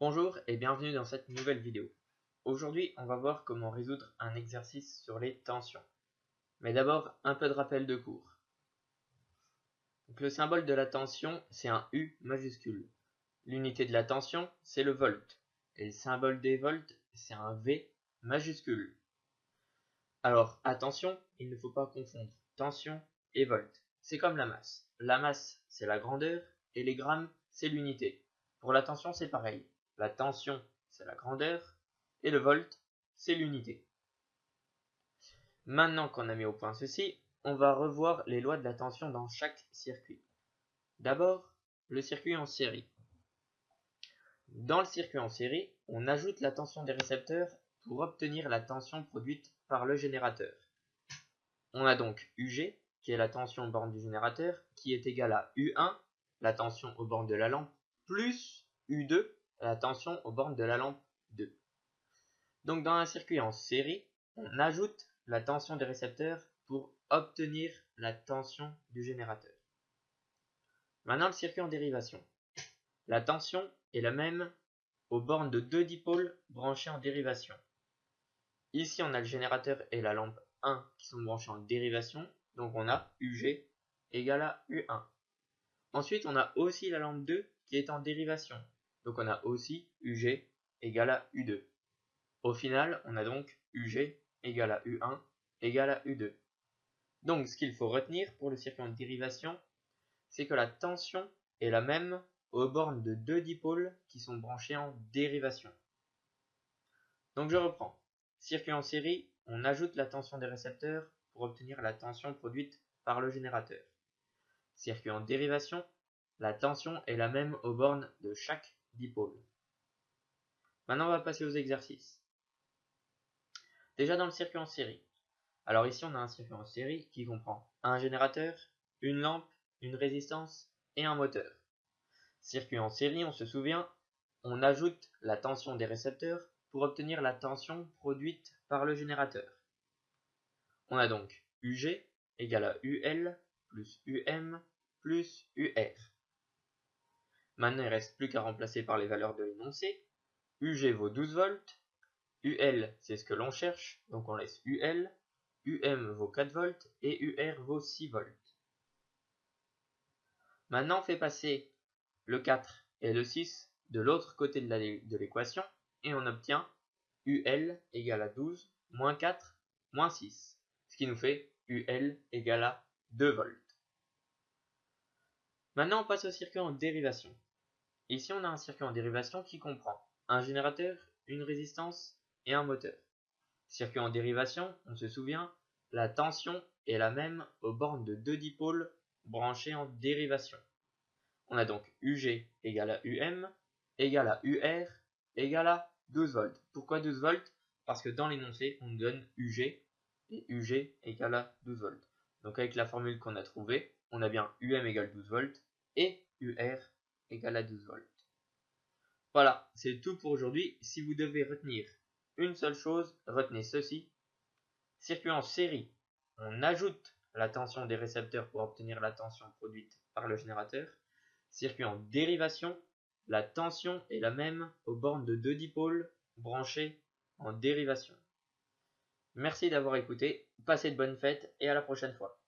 Bonjour et bienvenue dans cette nouvelle vidéo. Aujourd'hui, on va voir comment résoudre un exercice sur les tensions. Mais d'abord, un peu de rappel de cours. Donc, le symbole de la tension, c'est un U majuscule. L'unité de la tension, c'est le volt. Et le symbole des volts, c'est un V majuscule. Alors, attention, il ne faut pas confondre tension et volt. C'est comme la masse. La masse, c'est la grandeur et les grammes, c'est l'unité. Pour la tension, c'est pareil. La tension, c'est la grandeur et le volt, c'est l'unité. Maintenant qu'on a mis au point ceci, on va revoir les lois de la tension dans chaque circuit. D'abord, le circuit en série. Dans le circuit en série, on ajoute la tension des récepteurs pour obtenir la tension produite par le générateur. On a donc UG, qui est la tension aux bornes du générateur, qui est égale à U1, la tension aux bornes de la lampe, plus U2, la tension aux bornes de la lampe 2. Donc dans un circuit en série, on ajoute la tension des récepteurs pour obtenir la tension du générateur. Maintenant le circuit en dérivation. La tension est la même aux bornes de deux dipôles branchés en dérivation. Ici on a le générateur et la lampe 1 qui sont branchés en dérivation, donc on a UG égale à U1. Ensuite on a aussi la lampe 2 qui est en dérivation, donc on a aussi UG égale à U2. Au final on a donc UG égale à U1 égale à U2. Donc ce qu'il faut retenir pour le circuit en dérivation, c'est que la tension est la même aux bornes de deux dipôles qui sont branchés en dérivation. Donc je reprends. Circuit en série, on ajoute la tension des récepteurs pour obtenir la tension produite par le générateur. Circuit en dérivation, la tension est la même aux bornes de chaque dipôle. Maintenant on va passer aux exercices. Déjà dans le circuit en série. Alors ici on a un circuit en série qui comprend un générateur, une lampe, une résistance et un moteur. Circuit en série, on se souvient, on ajoute la tension des récepteurs pour obtenir la tension produite par le générateur. On a donc UG égale à UL plus UM plus UR. Maintenant il ne reste plus qu'à remplacer par les valeurs de l'énoncé. UG vaut 12 volts, UL c'est ce que l'on cherche, donc on laisse UL, UM vaut 4 volts et UR vaut 6 volts. Maintenant on fait passer le 4 et le 6 de l'autre côté de l'équation et on obtient UL égale à 12 moins 4 moins 6, ce qui nous fait UL égale à 2 volts. Maintenant on passe au circuit en dérivation. Ici on a un circuit en dérivation qui comprend un générateur, une résistance et un moteur. Circuit en dérivation, on se souvient, la tension est la même aux bornes de deux dipôles branchés en dérivation. On a donc UG égale à UM égale à UR égale à 12 volts. Pourquoi 12 volts? Parce que dans l'énoncé, on nous donne UG et UG égale à 12 volts. Donc avec la formule qu'on a trouvée, on a bien UM égale 12 volts et UR égale à 12 volts. Voilà, c'est tout pour aujourd'hui. Si vous devez retenir une seule chose, retenez ceci. Circuit en série, on ajoute la tension des récepteurs pour obtenir la tension produite par le générateur. Circuit en dérivation, la tension est la même aux bornes de deux dipôles branchés en dérivation. Merci d'avoir écouté, passez de bonnes fêtes et à la prochaine fois.